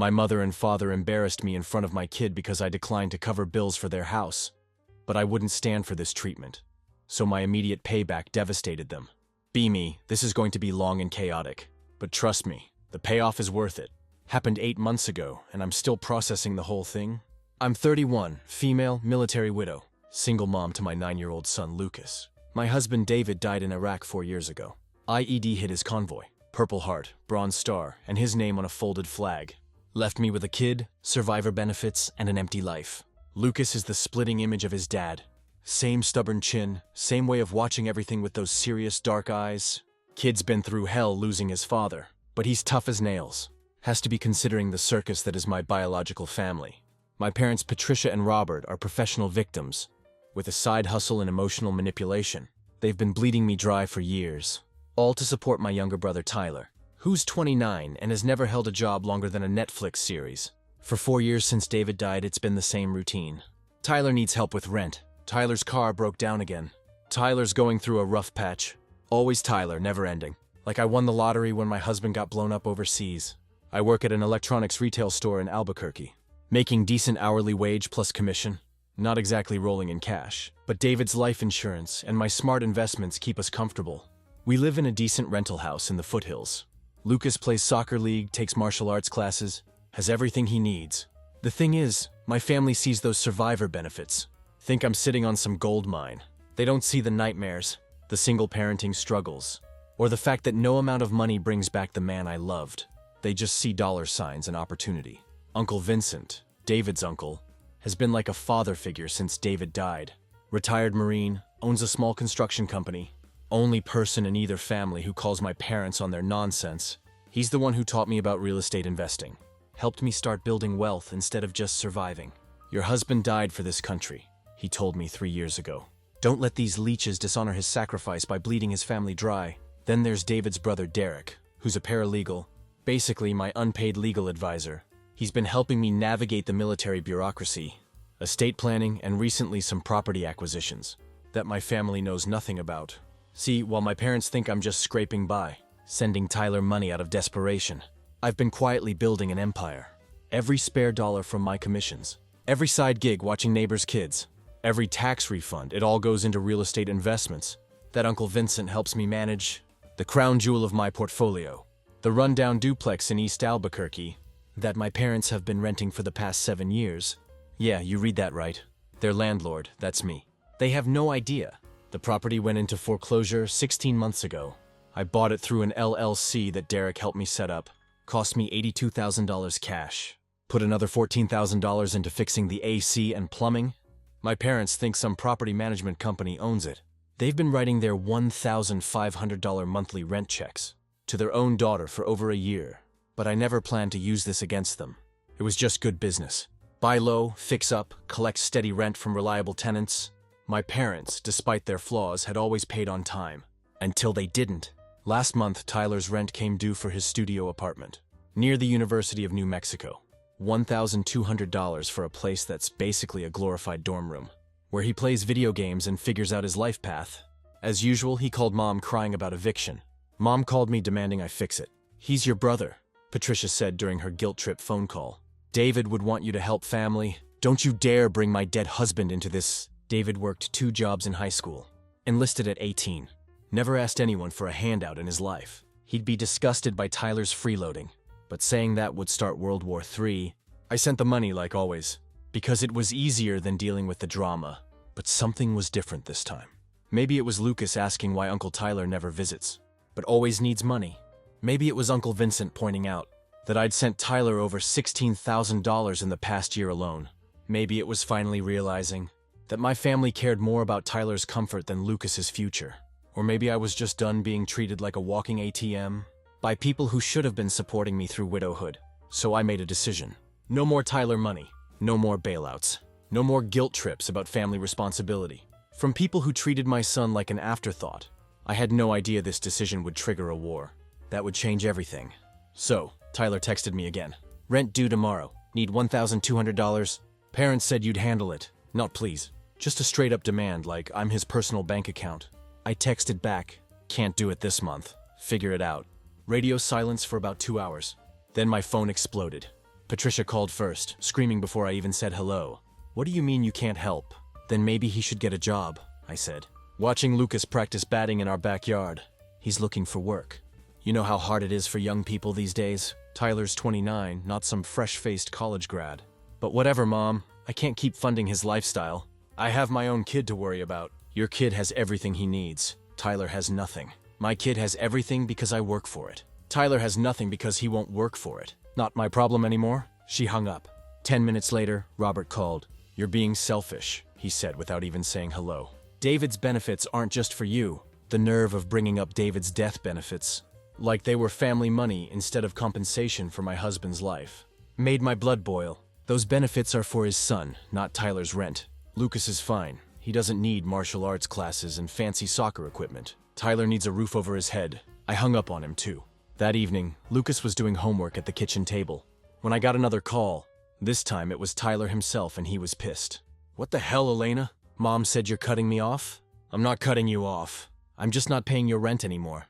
My mother and father embarrassed me in front of my kid because I declined to cover bills for their house. But I wouldn't stand for this treatment. So my immediate payback devastated them. Be me, this is going to be long and chaotic. But trust me, the payoff is worth it. Happened 8 months ago, and I'm still processing the whole thing. I'm 31, female, military widow, single mom to my 9-year-old son Lucas. My husband David died in Iraq 4 years ago. IED hit his convoy, Purple Heart, Bronze Star, and his name on a folded flag. Left me with a kid, survivor benefits, and an empty life. Lucas is the splitting image of his dad. Same stubborn chin, same way of watching everything with those serious dark eyes. Kid's been through hell losing his father, but he's tough as nails. Has to be considering the circus that is my biological family. My parents Patricia and Robert are professional victims, with a side hustle and emotional manipulation. They've been bleeding me dry for years, all to support my younger brother Tyler, who's 29 and has never held a job longer than a Netflix series. For 4 years since David died, it's been the same routine. Tyler needs help with rent. Tyler's car broke down again. Tyler's going through a rough patch. Always Tyler, never ending. Like I won the lottery when my husband got blown up overseas. I work at an electronics retail store in Albuquerque, making decent hourly wage plus commission. Not exactly rolling in cash, but David's life insurance and my smart investments keep us comfortable. We live in a decent rental house in the foothills. Lucas plays soccer league, takes martial arts classes, has everything he needs. The thing is, my family sees those survivor benefits. Think I'm sitting on some gold mine. They don't see the nightmares, the single parenting struggles, or the fact that no amount of money brings back the man I loved. They just see dollar signs and opportunity. Uncle Vincent, David's uncle, has been like a father figure since David died. Retired Marine, owns a small construction company. Only person in either family who calls my parents on their nonsense. He's the one who taught me about real estate investing. Helped me start building wealth instead of just surviving. Your husband died for this country, he told me 3 years ago. Don't let these leeches dishonor his sacrifice by bleeding his family dry. Then there's David's brother Derek, who's a paralegal, basically my unpaid legal advisor. He's been helping me navigate the military bureaucracy, estate planning, and recently some property acquisitions that my family knows nothing about. See, while my parents think I'm just scraping by, sending Tyler money out of desperation, I've been quietly building an empire. Every spare dollar from my commissions, every side gig watching neighbors' kids, every tax refund, it all goes into real estate investments that Uncle Vincent helps me manage. The crown jewel of my portfolio, the rundown duplex in East Albuquerque that my parents have been renting for the past 7 years. Yeah, you read that right. Their landlord, that's me. They have no idea. The property went into foreclosure 16 months ago. I bought it through an LLC that Derek helped me set up. Cost me $82,000 cash. Put another $14,000 into fixing the AC and plumbing. My parents think some property management company owns it. They've been writing their $1,500 monthly rent checks to their own daughter for over a year. But I never planned to use this against them. It was just good business. Buy low, fix up, collect steady rent from reliable tenants. My parents, despite their flaws, had always paid on time. Until they didn't. Last month, Tyler's rent came due for his studio apartment near the University of New Mexico. $1,200 for a place that's basically a glorified dorm room, where he plays video games and figures out his life path. As usual, he called Mom crying about eviction. Mom called me demanding I fix it. He's your brother, Patricia said during her guilt trip phone call. David would want you to help family. Don't you dare bring my dead husband into this. David worked 2 jobs in high school. Enlisted at 18. Never asked anyone for a handout in his life. He'd be disgusted by Tyler's freeloading. But saying that would start World War III. I sent the money like always, because it was easier than dealing with the drama. But something was different this time. Maybe it was Lucas asking why Uncle Tyler never visits, but always needs money. Maybe it was Uncle Vincent pointing out that I'd sent Tyler over $16,000 in the past year alone. Maybe it was finally realizing that my family cared more about Tyler's comfort than Lucas's future. Or maybe I was just done being treated like a walking ATM by people who should have been supporting me through widowhood. So I made a decision. No more Tyler money. No more bailouts. No more guilt trips about family responsibility. From people who treated my son like an afterthought. I had no idea this decision would trigger a war. That would change everything. So, Tyler texted me again. Rent due tomorrow. Need $1,200. Parents said you'd handle it. Not please. Just a straight up demand like I'm his personal bank account. I texted back. Can't do it this month. Figure it out. Radio silence for about 2 hours. Then my phone exploded. Patricia called first, screaming before I even said hello. What do you mean you can't help? Then maybe he should get a job, I said. Watching Lucas practice batting in our backyard. He's looking for work. You know how hard it is for young people these days? Tyler's 29, not some fresh-faced college grad. But whatever, Mom. I can't keep funding his lifestyle. I have my own kid to worry about. Your kid has everything he needs. Tyler has nothing. My kid has everything because I work for it. Tyler has nothing because he won't work for it. Not my problem anymore. She hung up. 10 minutes later, Robert called. You're being selfish, he said without even saying hello. David's benefits aren't just for you. The nerve of bringing up David's death benefits. Like they were family money instead of compensation for my husband's life. Made my blood boil. Those benefits are for his son, not Tyler's rent. Lucas is fine. He doesn't need martial arts classes and fancy soccer equipment. Tyler needs a roof over his head. I hung up on him too. That evening, Lucas was doing homework at the kitchen table. When I got another call, this time it was Tyler himself and he was pissed. What the hell, Elena? Mom said you're cutting me off? I'm not cutting you off. I'm just not paying your rent anymore.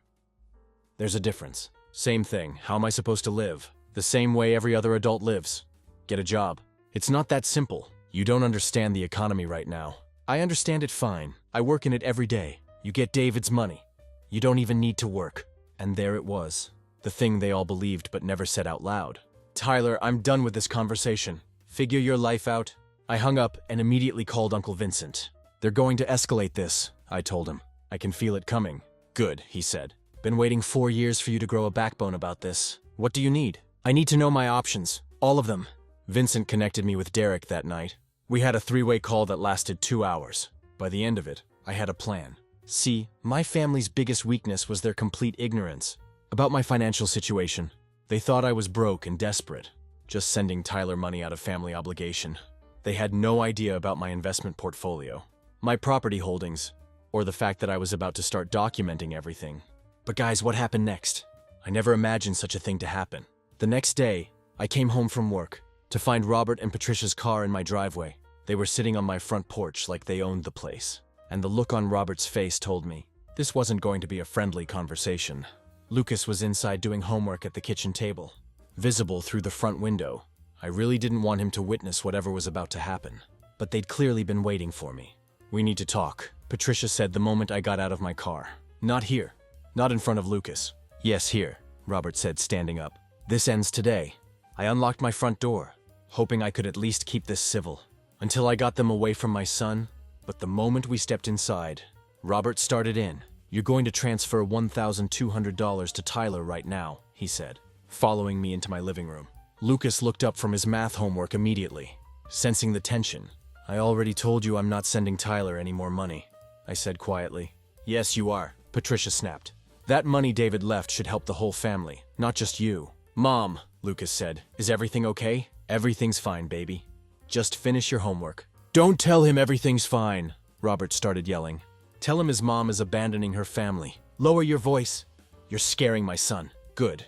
There's a difference. Same thing. How am I supposed to live? The same way every other adult lives. Get a job. It's not that simple. You don't understand the economy right now. I understand it fine. I work in it every day. You get David's money. You don't even need to work. And there it was. The thing they all believed but never said out loud. Tyler, I'm done with this conversation. Figure your life out. I hung up and immediately called Uncle Vincent. They're going to escalate this, I told him. I can feel it coming. Good, he said. Been waiting 4 years for you to grow a backbone about this. What do you need? I need to know my options. All of them. Vincent connected me with Derek that night. We had a 3-way call that lasted 2 hours. By the end of it, I had a plan. See, my family's biggest weakness was their complete ignorance about my financial situation. They thought I was broke and desperate, just sending Tyler money out of family obligation. They had no idea about my investment portfolio, my property holdings, or the fact that I was about to start documenting everything. But guys, what happened next? I never imagined such a thing to happen. The next day, I came home from work to find Robert and Patricia's car in my driveway. They were sitting on my front porch like they owned the place. And the look on Robert's face told me this wasn't going to be a friendly conversation. Lucas was inside doing homework at the kitchen table, visible through the front window. I really didn't want him to witness whatever was about to happen, but they'd clearly been waiting for me. We need to talk, Patricia said the moment I got out of my car. Not here. Not in front of Lucas. Yes, here, Robert said, standing up. This ends today. I unlocked my front door, hoping I could at least keep this civil, until I got them away from my son. But the moment we stepped inside, Robert started in. You're going to transfer $1,200 to Tyler right now, he said, following me into my living room. Lucas looked up from his math homework immediately, sensing the tension. I already told you I'm not sending Tyler any more money, I said quietly. Yes, you are, Patricia snapped. That money David left should help the whole family, not just you. Mom, Lucas said, is everything okay? Everything's fine, baby. Just finish your homework. Don't tell him everything's fine, Robert started yelling. Tell him his mom is abandoning her family. Lower your voice. You're scaring my son. Good.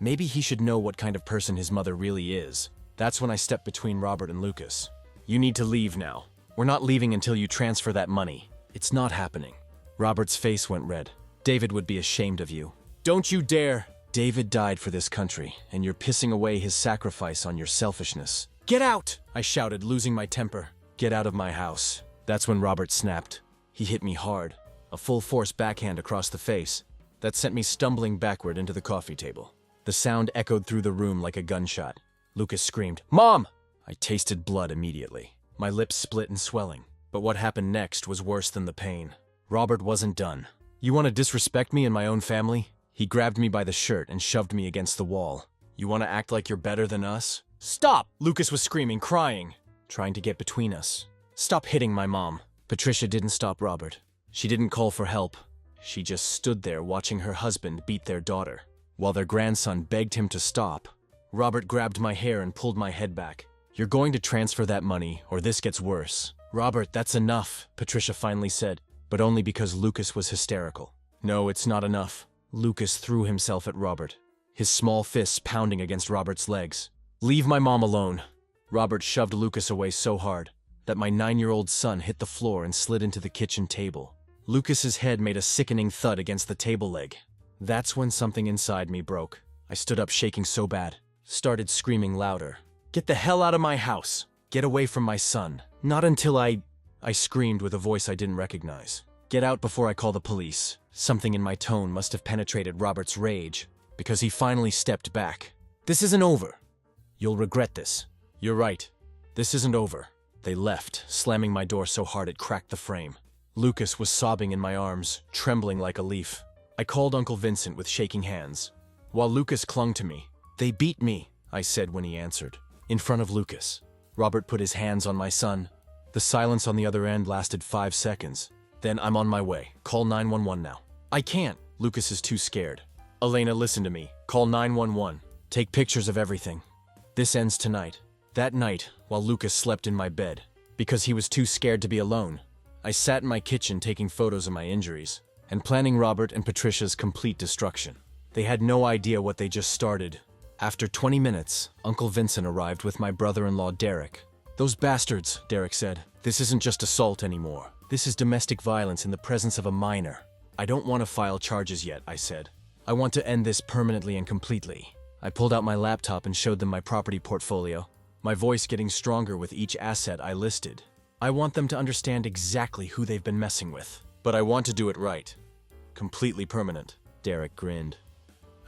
Maybe he should know what kind of person his mother really is. That's when I stepped between Robert and Lucas. You need to leave now. We're not leaving until you transfer that money. It's not happening. Robert's face went red. David would be ashamed of you. Don't you dare! David died for this country, and you're pissing away his sacrifice on your selfishness. Get out! I shouted, losing my temper. Get out of my house. That's when Robert snapped. He hit me hard, a full-force backhand across the face that sent me stumbling backward into the coffee table. The sound echoed through the room like a gunshot. Lucas screamed, "Mom!" I tasted blood immediately, my lips split and swelling. But what happened next was worse than the pain. Robert wasn't done. You want to disrespect me and my own family? He grabbed me by the shirt and shoved me against the wall. You want to act like you're better than us? Stop! Lucas was screaming, crying, trying to get between us. Stop hitting my mom. Patricia didn't stop Robert. She didn't call for help. She just stood there watching her husband beat their daughter. While their grandson begged him to stop, Robert grabbed my hair and pulled my head back. You're going to transfer that money, or this gets worse. Robert, that's enough, Patricia finally said, but only because Lucas was hysterical. No, it's not enough. Lucas threw himself at Robert, his small fists pounding against Robert's legs. Leave my mom alone. Robert shoved Lucas away so hard that my 9-year-old son hit the floor and slid into the kitchen table. Lucas's head made a sickening thud against the table leg. That's when something inside me broke. I stood up shaking so bad, started screaming louder. Get the hell out of my house. Get away from my son. Not until I screamed with a voice I didn't recognize. Get out before I call the police. Something in my tone must have penetrated Robert's rage, because he finally stepped back. This isn't over. You'll regret this. You're right. This isn't over. They left, slamming my door so hard it cracked the frame. Lucas was sobbing in my arms, trembling like a leaf. I called Uncle Vincent with shaking hands, while Lucas clung to me. They beat me, I said when he answered. In front of Lucas. Robert put his hands on my son. The silence on the other end lasted 5 seconds. Then I'm on my way. Call 911 now. I can't. Lucas is too scared. Elena, listen to me. Call 911. Take pictures of everything. This ends tonight. That night, while Lucas slept in my bed, because he was too scared to be alone, I sat in my kitchen taking photos of my injuries and planning Robert and Patricia's complete destruction. They had no idea what they just started. After 20 minutes, Uncle Vincent arrived with my brother-in-law Derek. Those bastards, Derek said. This isn't just assault anymore. This is domestic violence in the presence of a minor. I don't want to file charges yet, I said. I want to end this permanently and completely. I pulled out my laptop and showed them my property portfolio, my voice getting stronger with each asset I listed. I want them to understand exactly who they've been messing with. But I want to do it right. Completely permanent. Derek grinned.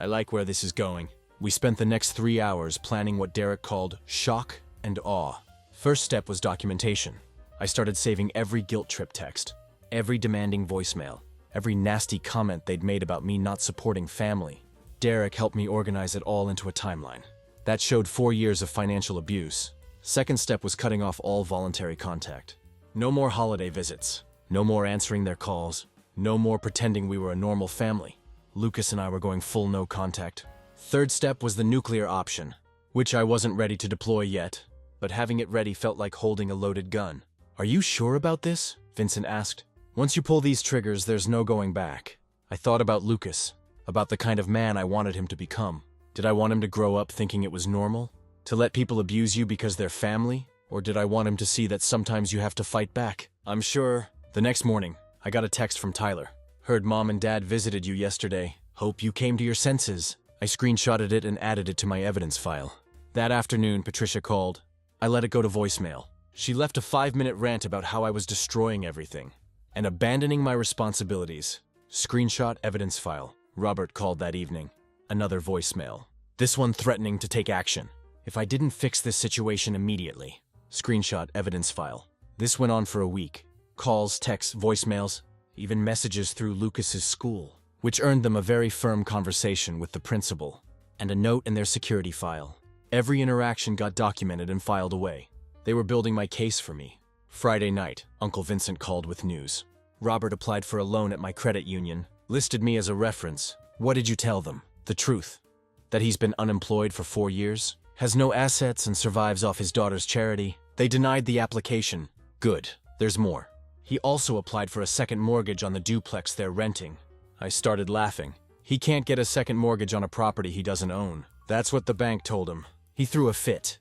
I like where this is going. We spent the next 3 hours planning what Derek called shock and awe. First step was documentation. I started saving every guilt trip text, every demanding voicemail, every nasty comment they'd made about me not supporting family. Derek helped me organize it all into a timeline. That showed 4 years of financial abuse. Second step was cutting off all voluntary contact. No more holiday visits. No more answering their calls. No more pretending we were a normal family. Lucas and I were going full no contact. Third step was the nuclear option, which I wasn't ready to deploy yet, but having it ready felt like holding a loaded gun. Are you sure about this? Vincent asked. Once you pull these triggers, there's no going back. I thought about Lucas, about the kind of man I wanted him to become. Did I want him to grow up thinking it was normal? To let people abuse you because they're family? Or did I want him to see that sometimes you have to fight back? I'm sure. The next morning, I got a text from Tyler. Heard Mom and Dad visited you yesterday. Hope you came to your senses. I screenshotted it and added it to my evidence file. That afternoon, Patricia called. I let it go to voicemail. She left a 5-minute rant about how I was destroying everything and abandoning my responsibilities. Screenshot evidence file. Robert called that evening. Another voicemail. This one threatening to take action if I didn't fix this situation immediately. Screenshot evidence file. This went on for a week. Calls, texts, voicemails, even messages through Lucas's school, which earned them a very firm conversation with the principal and a note in their security file. Every interaction got documented and filed away. They were building my case for me. Friday night, Uncle Vincent called with news. Robert applied for a loan at my credit union, listed me as a reference. What did you tell them? The truth. That he's been unemployed for 4 years, has no assets and survives off his daughter's charity. They denied the application. Good. There's more. He also applied for a second mortgage on the duplex they're renting. I started laughing. He can't get a second mortgage on a property he doesn't own. That's what the bank told him. He threw a fit.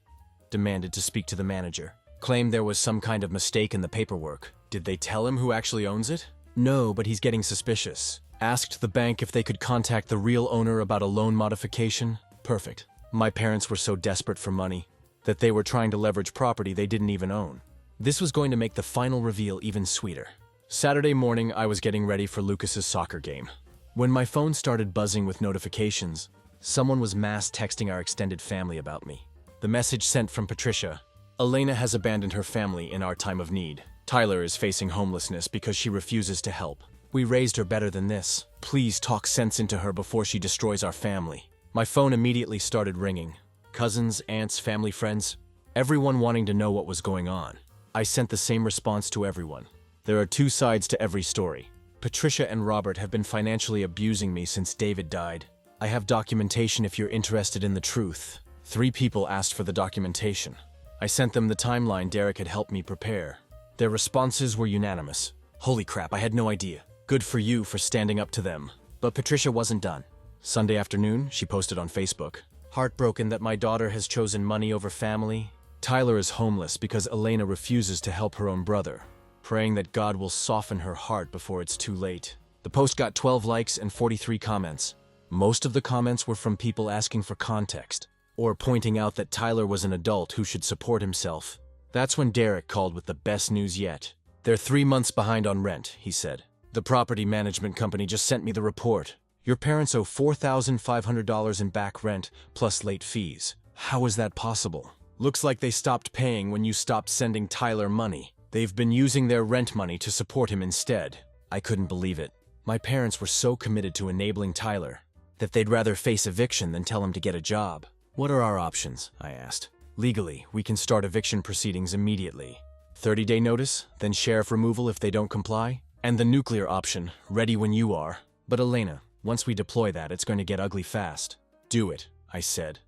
Demanded to speak to the manager. Claimed there was some kind of mistake in the paperwork. Did they tell him who actually owns it? No, but he's getting suspicious. Asked the bank if they could contact the real owner about a loan modification. Perfect. My parents were so desperate for money that they were trying to leverage property they didn't even own. This was going to make the final reveal even sweeter. Saturday morning, I was getting ready for Lucas's soccer game. When my phone started buzzing with notifications, someone was mass texting our extended family about me. The message sent from Patricia. Elena has abandoned her family in our time of need. Tyler is facing homelessness because she refuses to help. We raised her better than this. Please talk sense into her before she destroys our family. My phone immediately started ringing. Cousins, aunts, family friends, everyone wanting to know what was going on. I sent the same response to everyone. There are 2 sides to every story. Patricia and Robert have been financially abusing me since David died. I have documentation if you're interested in the truth. 3 people asked for the documentation. I sent them the timeline Derek had helped me prepare. Their responses were unanimous. Holy crap, I had no idea. Good for you for standing up to them. But Patricia wasn't done. Sunday afternoon, she posted on Facebook. Heartbroken that my daughter has chosen money over family. Tyler is homeless because Elena refuses to help her own brother. Praying that God will soften her heart before it's too late. The post got 12 likes and 43 comments. Most of the comments were from people asking for context. or pointing out that Tyler was an adult who should support himself. That's when Derek called with the best news yet. "They're 3 months behind on rent," he said. "The property management company just sent me the report. Your parents owe $4,500 in back rent plus late fees." "How is that possible?" "Looks like they stopped paying when you stopped sending Tyler money. They've been using their rent money to support him instead." I couldn't believe it. My parents were so committed to enabling Tyler that they'd rather face eviction than tell him to get a job. "What are our options?" I asked. "Legally, we can start eviction proceedings immediately. 30-day notice, then sheriff removal if they don't comply, and the nuclear option, ready when you are. But Elena, once we deploy that, it's going to get ugly fast." "Do it," I said.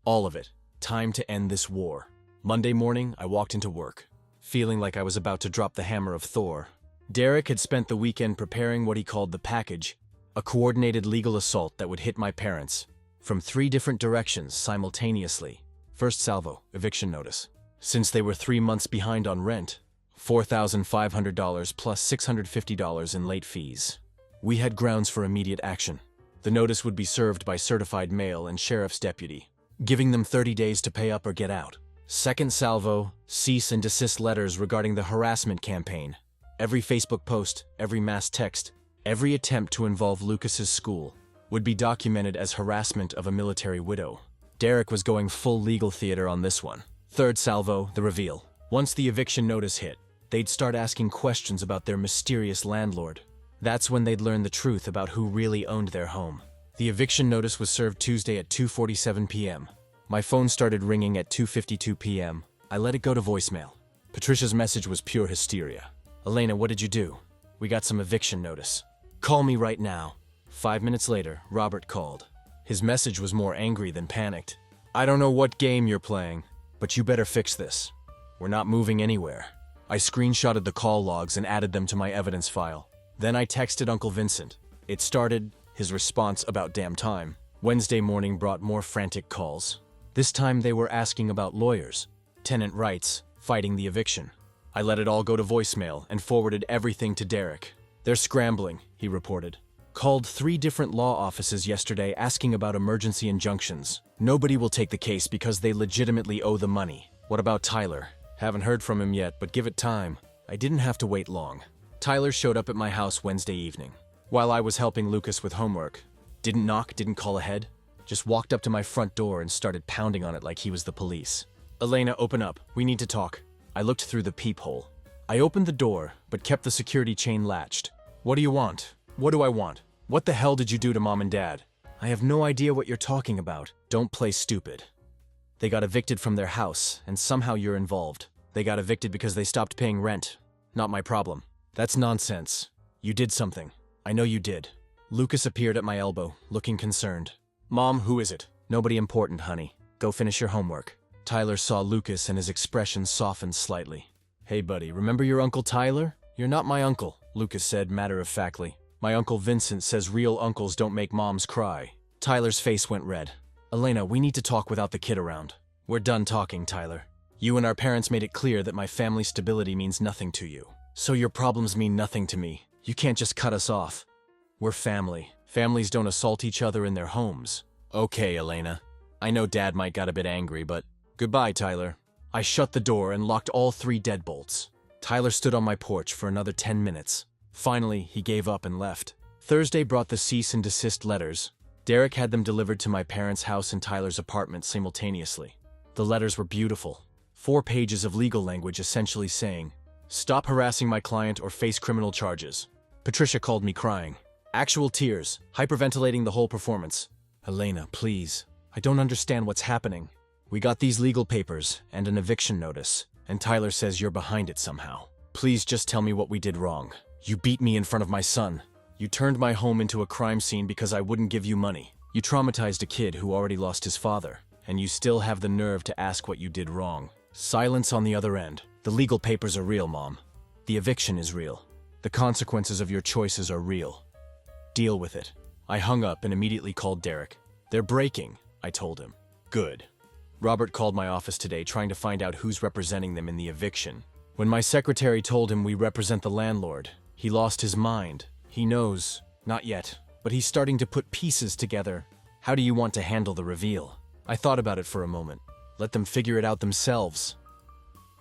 "All of it. Time to end this war." Monday morning, I walked into work, feeling like I was about to drop the hammer of Thor. Derek had spent the weekend preparing what he called the package, a coordinated legal assault that would hit my parents from 3 different directions simultaneously. First salvo, eviction notice. Since they were 3 months behind on rent, $4,500 plus $650 in late fees. We had grounds for immediate action. The notice would be served by certified mail and sheriff's deputy, giving them 30 days to pay up or get out. Second salvo, cease and desist letters regarding the harassment campaign. Every Facebook post, every mass text, every attempt to involve Lucas's school would be documented as harassment of a military widow. Derek was going full legal theater on this one. Third salvo, the reveal. Once the eviction notice hit, they'd start asking questions about their mysterious landlord. That's when they'd learn the truth about who really owned their home. The eviction notice was served Tuesday at 2:47 p.m. My phone started ringing at 2:52 p.m. I let it go to voicemail. Patricia's message was pure hysteria. "Elena, what did you do? We got some eviction notice. Call me right now." 5 minutes later, Robert called. His message was more angry than panicked. "I don't know what game you're playing, but you better fix this. We're not moving anywhere." I screenshotted the call logs and added them to my evidence file. Then I texted Uncle Vincent. It started, his response about damn time. Wednesday morning brought more frantic calls. This time they were asking about lawyers, tenant rights, fighting the eviction. I let it all go to voicemail and forwarded everything to Derek. "They're scrambling," he reported. "Called 3 different law offices yesterday asking about emergency injunctions. Nobody will take the case because they legitimately owe the money. What about Tyler? Haven't heard from him yet, but give it time." I didn't have to wait long. Tyler showed up at my house Wednesday evening, while I was helping Lucas with homework. Didn't knock, didn't call ahead. Just walked up to my front door and started pounding on it like he was the police. "Elena, open up. We need to talk." I looked through the peephole. I opened the door, but kept the security chain latched. "What do you want?" "What do I want? What the hell did you do to Mom and Dad?" "I have no idea what you're talking about." "Don't play stupid. They got evicted from their house, and somehow you're involved. They got evicted because they stopped paying rent. Not my problem." "That's nonsense. You did something. I know you did." Lucas appeared at my elbow, looking concerned. "Mom, who is it?" "Nobody important, honey. Go finish your homework." Tyler saw Lucas and his expression softened slightly. "Hey buddy, remember your Uncle Tyler?" "You're not my uncle," Lucas said matter-of-factly. "My Uncle Vincent says real uncles don't make moms cry." Tyler's face went red. "Elena, we need to talk without the kid around." "We're done talking, Tyler. You and our parents made it clear that my family's stability means nothing to you. So your problems mean nothing to me. You can't just cut us off. We're family. Families don't assault each other in their homes." "Okay, Elena. I know Dad might got a bit angry, but goodbye, Tyler." I shut the door and locked all 3 deadbolts. Tyler stood on my porch for another 10 minutes. Finally, he gave up and left. Thursday brought the cease and desist letters. Derek had them delivered to my parents' house and Tyler's apartment simultaneously. The letters were beautiful. 4 pages of legal language essentially saying, "Stop harassing my client or face criminal charges." Patricia called me crying. Actual tears, hyperventilating the whole performance. "Elena, please. I don't understand what's happening. We got these legal papers and an eviction notice, and Tyler says you're behind it somehow. Please just tell me what we did wrong. You beat me in front of my son. You turned my home into a crime scene because I wouldn't give you money. You traumatized a kid who already lost his father, and you still have the nerve to ask what you did wrong." Silence on the other end. "The legal papers are real, Mom. The eviction is real. The consequences of your choices are real. Deal with it." I hung up and immediately called Derek. "They're breaking," I told him. "Good." Robert called my office today trying to find out who's representing them in the eviction. When my secretary told him we represent the landlord, he lost his mind. He knows, not yet, but he's starting to put pieces together. "How do you want to handle the reveal?" I thought about it for a moment. Let them figure it out themselves.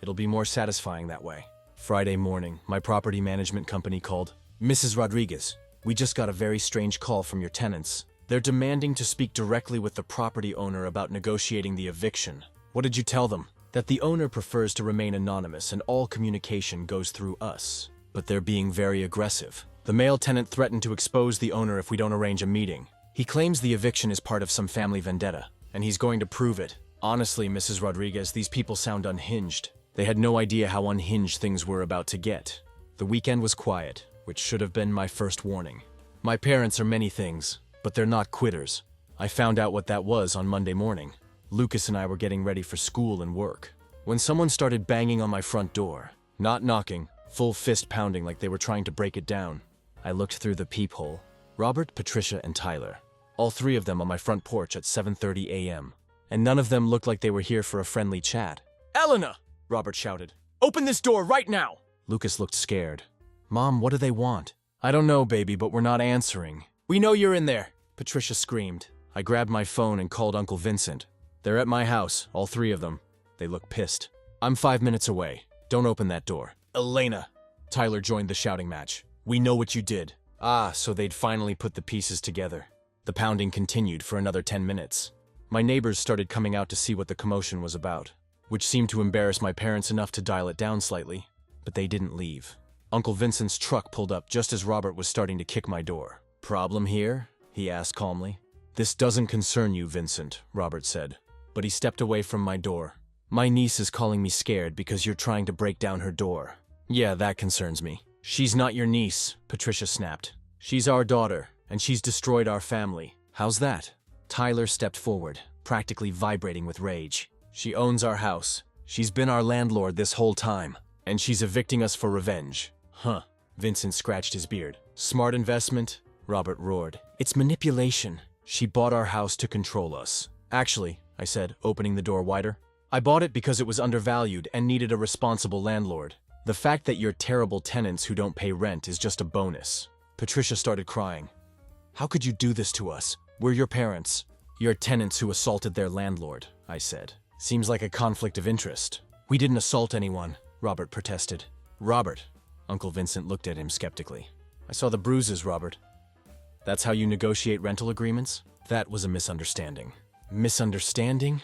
It'll be more satisfying that way. Friday morning, my property management company called. Mrs. Rodriguez, we just got a very strange call from your tenants. They're demanding to speak directly with the property owner about negotiating the eviction. What did you tell them? That the owner prefers to remain anonymous and all communication goes through us. But they're being very aggressive. The male tenant threatened to expose the owner if we don't arrange a meeting. He claims the eviction is part of some family vendetta, and he's going to prove it. Honestly, Mrs. Rodriguez, these people sound unhinged. They had no idea how unhinged things were about to get. The weekend was quiet, which should have been my first warning. My parents are many things, but they're not quitters. I found out what that was on Monday morning. Lucas and I were getting ready for school and work, when someone started banging on my front door. Not knocking, full fist pounding like they were trying to break it down. I looked through the peephole. Robert, Patricia, and Tyler. All three of them on my front porch at 7:30 a.m. And none of them looked like they were here for a friendly chat. "Elena!" Robert shouted. "Open this door right now!" Lucas looked scared. "Mom, what do they want?" "I don't know, baby, but we're not answering." "We know you're in there!" Patricia screamed. I grabbed my phone and called Uncle Vincent. "They're at my house, all three of them." They look pissed. "I'm 5 minutes away. Don't open that door." "Elena!" Tyler joined the shouting match. "We know what you did." So they'd finally put the pieces together. The pounding continued for another 10 minutes. My neighbors started coming out to see what the commotion was about, which seemed to embarrass my parents enough to dial it down slightly, but they didn't leave. Uncle Vincent's truck pulled up just as Robert was starting to kick my door. "Problem here?" he asked calmly. "This doesn't concern you, Vincent," Robert said, but he stepped away from my door. "My niece is calling me scared because you're trying to break down her door." "Yeah, that concerns me." "She's not your niece," Patricia snapped. "She's our daughter, and she's destroyed our family." "How's that?" Tyler stepped forward, practically vibrating with rage. "She owns our house. She's been our landlord this whole time, and she's evicting us for revenge." "Huh." Vincent scratched his beard. "Smart investment?" Robert roared. "It's manipulation. She bought our house to control us." "Actually," I said, opening the door wider, "I bought it because it was undervalued and needed a responsible landlord. The fact that you're terrible tenants who don't pay rent is just a bonus." Patricia started crying. "How could you do this to us? We're your parents." "You're tenants who assaulted their landlord," I said. "Seems like a conflict of interest." "We didn't assault anyone," Robert protested. "Robert." Uncle Vincent looked at him skeptically. "I saw the bruises, Robert." "That's how you negotiate rental agreements?" "That was a misunderstanding." "Misunderstanding?"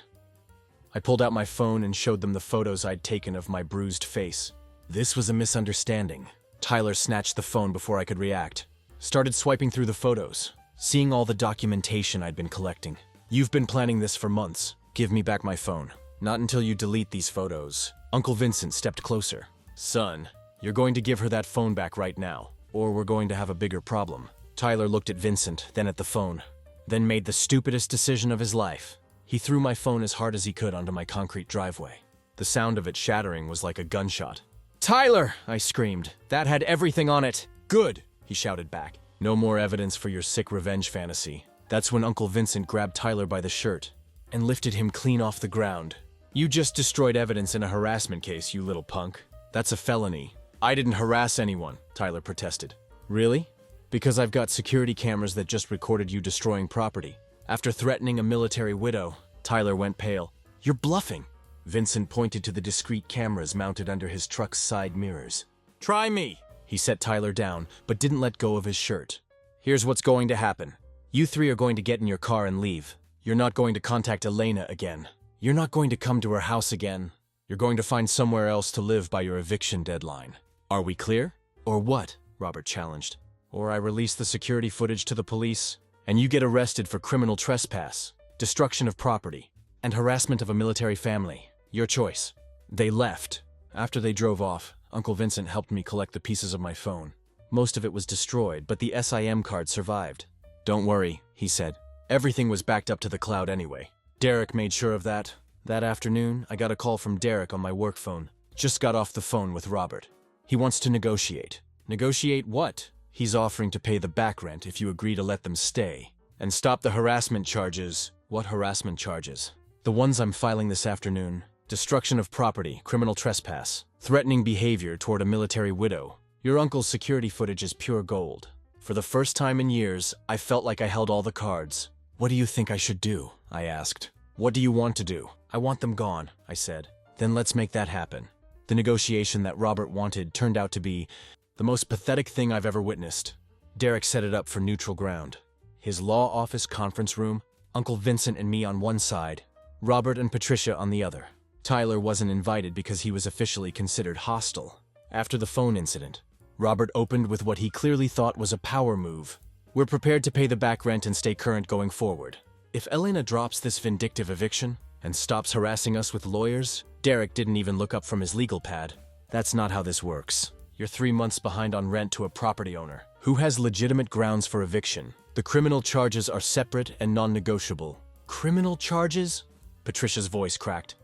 I pulled out my phone and showed them the photos I'd taken of my bruised face. "This was a misunderstanding." Tyler snatched the phone before I could react. Started swiping through the photos, seeing all the documentation I'd been collecting. "You've been planning this for months. Give me back my phone." "Not until you delete these photos." Uncle Vincent stepped closer. "Son, you're going to give her that phone back right now, or we're going to have a bigger problem." Tyler looked at Vincent, then at the phone, then made the stupidest decision of his life. He threw my phone as hard as he could onto my concrete driveway. The sound of it shattering was like a gunshot. "Tyler!" I screamed. "That had everything on it." "Good!" he shouted back. "No more evidence for your sick revenge fantasy." That's when Uncle Vincent grabbed Tyler by the shirt and lifted him clean off the ground. "You just destroyed evidence in a harassment case, you little punk. That's a felony." "I didn't harass anyone," Tyler protested. "Really?" "Because I've got security cameras that just recorded you destroying property." After threatening a military widow, Tyler went pale. "You're bluffing." Vincent pointed to the discreet cameras mounted under his truck's side mirrors. "Try me." He set Tyler down, but didn't let go of his shirt. "Here's what's going to happen. You three are going to get in your car and leave. You're not going to contact Elena again. You're not going to come to her house again. You're going to find somewhere else to live by your eviction deadline. Are we clear?" "Or what?" Robert challenged. "Or I release the security footage to the police, and you get arrested for criminal trespass, destruction of property, and harassment of a military family. Your choice." They left. After they drove off, Uncle Vincent helped me collect the pieces of my phone. Most of it was destroyed, but the SIM card survived. "Don't worry," he said. "Everything was backed up to the cloud anyway." Derek made sure of that. That afternoon, I got a call from Derek on my work phone. Just got off the phone with Robert. He wants to negotiate. Negotiate what? He's offering to pay the back rent if you agree to let them stay. And stop the harassment charges. "What harassment charges?" "The ones I'm filing this afternoon. Destruction of property, criminal trespass, threatening behavior toward a military widow. Your uncle's security footage is pure gold." For the first time in years, I felt like I held all the cards. "What do you think I should do?" I asked. What do you want to do? I want them gone, I said. Then let's make that happen. The negotiation that Robert wanted turned out to be the most pathetic thing I've ever witnessed. Derek set it up for neutral ground. His law office conference room, Uncle Vincent and me on one side, Robert and Patricia on the other. Tyler wasn't invited because he was officially considered hostile. After the phone incident, Robert opened with what he clearly thought was a power move. We're prepared to pay the back rent and stay current going forward. If Elena drops this vindictive eviction and stops harassing us with lawyers, Derek didn't even look up from his legal pad. That's not how this works. You're 3 months behind on rent to a property owner who has legitimate grounds for eviction. The criminal charges are separate and non-negotiable. Criminal charges? Patricia's voice cracked.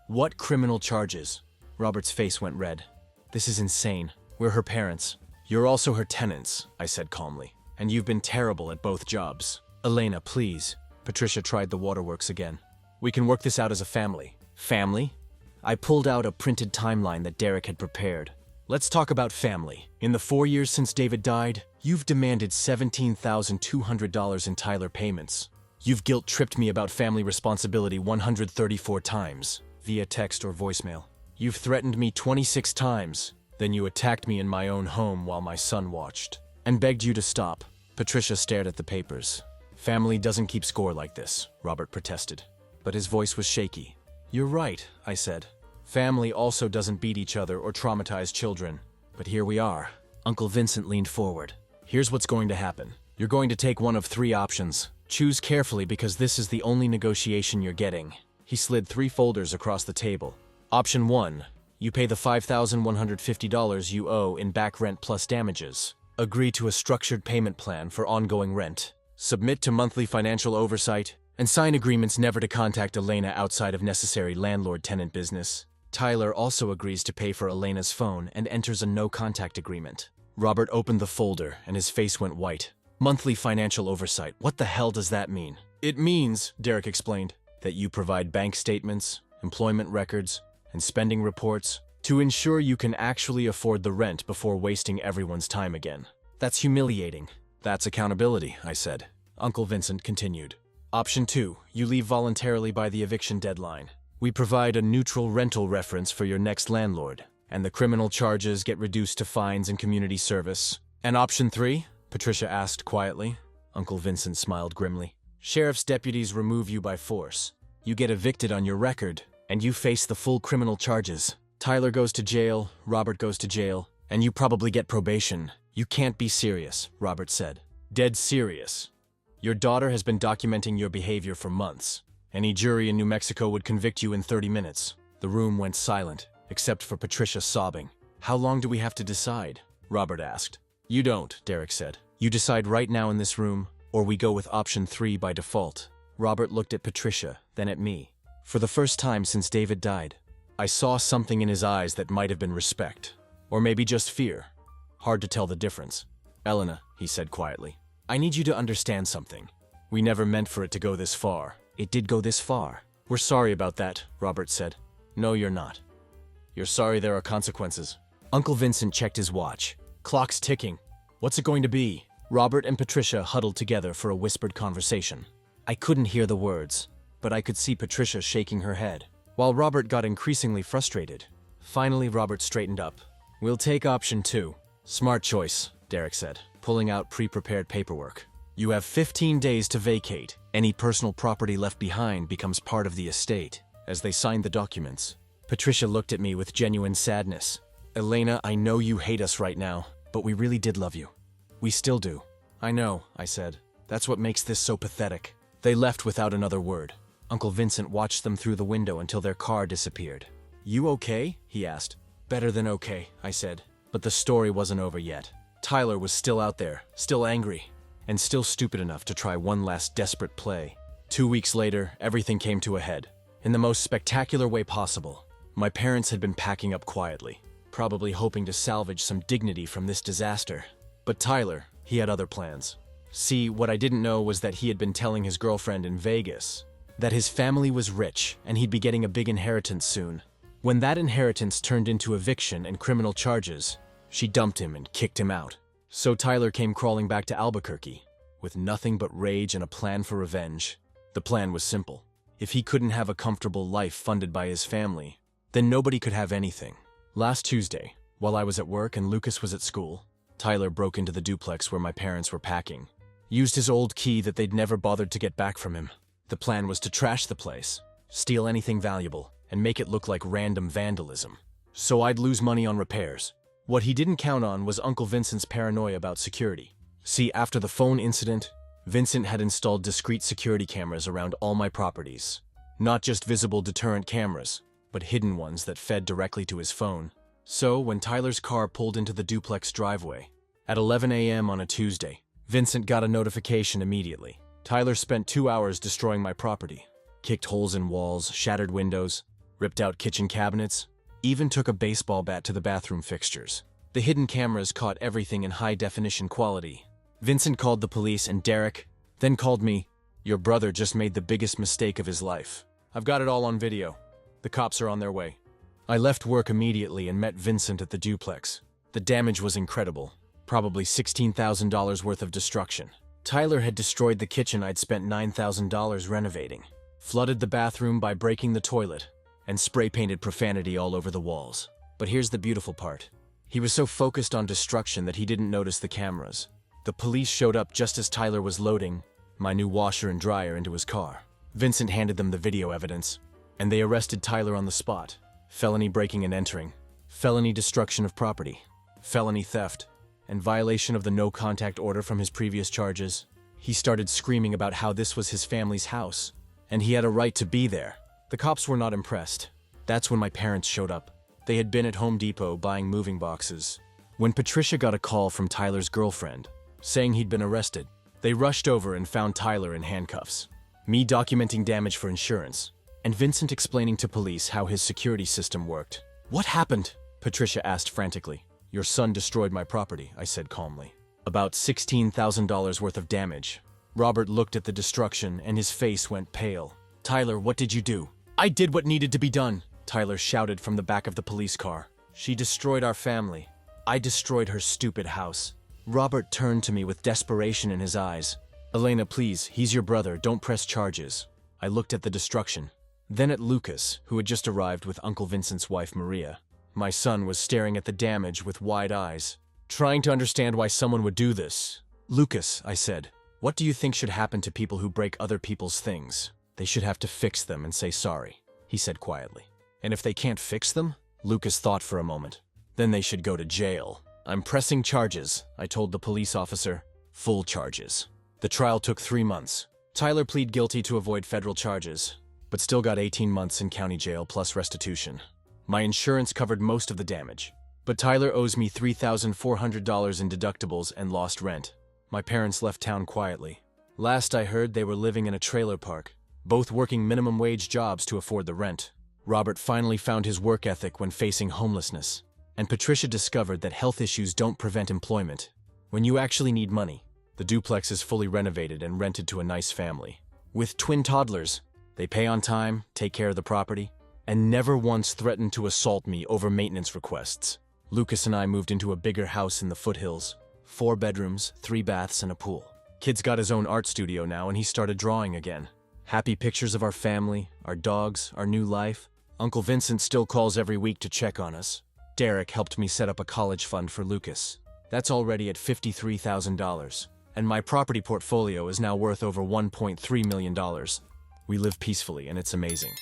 What criminal charges? Robert's face went red. This is insane. We're her parents. You're also her tenants, I said calmly. And you've been terrible at both jobs. Elena, please. Patricia tried the waterworks again. We can work this out as a family. Family? I pulled out a printed timeline that Derek had prepared. Let's talk about family. In the 4 years since David died, you've demanded $17,200 in Tyler payments. You've guilt-tripped me about family responsibility 134 times, via text or voicemail. You've threatened me 26 times. Then you attacked me in my own home while my son watched, and begged you to stop. Patricia stared at the papers. Family doesn't keep score like this, Robert protested. But his voice was shaky. You're right, I said. Family also doesn't beat each other or traumatize children. But here we are. Uncle Vincent leaned forward. Here's what's going to happen. You're going to take one of 3 options. Choose carefully because this is the only negotiation you're getting. He slid 3 folders across the table. Option 1. You pay the $5,150 you owe in back rent plus damages. Agree to a structured payment plan for ongoing rent. Submit to monthly financial oversight, and sign agreements never to contact Elena outside of necessary landlord-tenant business. Tyler also agrees to pay for Elena's phone and enters a no-contact agreement. Robert opened the folder, and his face went white. Monthly financial oversight. What the hell does that mean? It means, Derek explained, that you provide bank statements, employment records, and spending reports to ensure you can actually afford the rent before wasting everyone's time again. That's humiliating. That's accountability, I said. Uncle Vincent continued. Option 2. You leave voluntarily by the eviction deadline. We provide a neutral rental reference for your next landlord, and the criminal charges get reduced to fines and community service. And option 3? Patricia asked quietly. Uncle Vincent smiled grimly. Sheriff's deputies remove you by force. You get evicted on your record, and you face the full criminal charges. Tyler goes to jail, Robert goes to jail, and you probably get probation. You can't be serious, Robert said. Dead serious. Your daughter has been documenting your behavior for months. Any jury in New Mexico would convict you in 30 minutes. The room went silent, except for Patricia sobbing. How long do we have to decide? Robert asked. You don't, Derek said. You decide right now in this room, or we go with option 3 by default. Robert looked at Patricia, then at me. For the first time since David died, I saw something in his eyes that might have been respect, or maybe just fear. Hard to tell the difference. Elena, he said quietly, I need you to understand something. We never meant for it to go this far. It did go this far. We're sorry about that, Robert said. No, you're not. You're sorry there are consequences. Uncle Vincent checked his watch. Clock's ticking. What's it going to be? Robert and Patricia huddled together for a whispered conversation. I couldn't hear the words, but I could see Patricia shaking her head, while Robert got increasingly frustrated. Finally, Robert straightened up. We'll take option 2. Smart choice, Derek said, pulling out pre-prepared paperwork. You have 15 days to vacate. Any personal property left behind becomes part of the estate. As they signed the documents, Patricia looked at me with genuine sadness. Elena, I know you hate us right now, but we really did love you. We still do. I know, I said. That's what makes this so pathetic. They left without another word. Uncle Vincent watched them through the window until their car disappeared. You okay? He asked. Better than okay, I said. But the story wasn't over yet. Tyler was still out there, still angry, and still stupid enough to try one last desperate play. 2 weeks later, everything came to a head. In the most spectacular way possible. My parents had been packing up quietly, probably hoping to salvage some dignity from this disaster. But Tyler, he had other plans. See, what I didn't know was that he had been telling his girlfriend in Vegas that his family was rich and he'd be getting a big inheritance soon. When that inheritance turned into eviction and criminal charges, she dumped him and kicked him out. So Tyler came crawling back to Albuquerque with nothing but rage and a plan for revenge. The plan was simple. If he couldn't have a comfortable life funded by his family, then nobody could have anything. Last Tuesday, while I was at work and Lucas was at school, Tyler broke into the duplex where my parents were packing. Used his old key that they'd never bothered to get back from him. The plan was to trash the place, steal anything valuable, and make it look like random vandalism. So I'd lose money on repairs. What he didn't count on was Uncle Vincent's paranoia about security. See, after the phone incident, Vincent had installed discrete security cameras around all my properties. Not just visible deterrent cameras, but hidden ones that fed directly to his phone. So, when Tyler's car pulled into the duplex driveway, at 11 a.m. on a Tuesday, Vincent got a notification immediately. Tyler spent 2 hours destroying my property. Kicked holes in walls, shattered windows, ripped out kitchen cabinets, even took a baseball bat to the bathroom fixtures. The hidden cameras caught everything in high-definition quality. Vincent called the police and Derek, then called me. Your brother just made the biggest mistake of his life. I've got it all on video. The cops are on their way. I left work immediately and met Vincent at the duplex. The damage was incredible. Probably $16,000 worth of destruction. Tyler had destroyed the kitchen I'd spent $9,000 renovating, flooded the bathroom by breaking the toilet, and spray-painted profanity all over the walls. But here's the beautiful part. He was so focused on destruction that he didn't notice the cameras. The police showed up just as Tyler was loading my new washer and dryer into his car. Vincent handed them the video evidence, and they arrested Tyler on the spot. Felony breaking and entering, felony destruction of property, felony theft, and violation of the no-contact order from his previous charges. He started screaming about how this was his family's house, and he had a right to be there. The cops were not impressed. That's when my parents showed up. They had been at Home Depot buying moving boxes. When Patricia got a call from Tyler's girlfriend, saying he'd been arrested, they rushed over and found Tyler in handcuffs. Me documenting damage for insurance, and Vincent explaining to police how his security system worked. What happened? Patricia asked frantically. Your son destroyed my property, I said calmly. About $16,000 worth of damage. Robert looked at the destruction and his face went pale. Tyler, what did you do? I did what needed to be done, Tyler shouted from the back of the police car. She destroyed our family. I destroyed her stupid house. Robert turned to me with desperation in his eyes. Elena, please, he's your brother, don't press charges. I looked at the destruction. Then at Lucas, who had just arrived with Uncle Vincent's wife Maria. My son was staring at the damage with wide eyes, trying to understand why someone would do this. Lucas, I said, what do you think should happen to people who break other people's things? They should have to fix them and say sorry, he said quietly. And if they can't fix them? Lucas thought for a moment. Then they should go to jail. I'm pressing charges, I told the police officer. Full charges. The trial took 3 months. Tyler pleaded guilty to avoid federal charges, but still got 18 months in county jail plus restitution. My insurance covered most of the damage, but Tyler owes me $3,400 in deductibles and lost rent. My parents left town quietly. Last I heard, they were living in a trailer park, both working minimum wage jobs to afford the rent. Robert finally found his work ethic when facing homelessness, and Patricia discovered that health issues don't prevent employment. When you actually need money, the duplex is fully renovated and rented to a nice family. With twin toddlers, they pay on time, take care of the property, and never once threatened to assault me over maintenance requests. Lucas and I moved into a bigger house in the foothills. 4 bedrooms, 3 baths, and a pool. Kid's got his own art studio now and he started drawing again. Happy pictures of our family, our dogs, our new life. Uncle Vincent still calls every week to check on us. Derek helped me set up a college fund for Lucas. That's already at $53,000. And my property portfolio is now worth over $1.3 million. We live peacefully and it's amazing.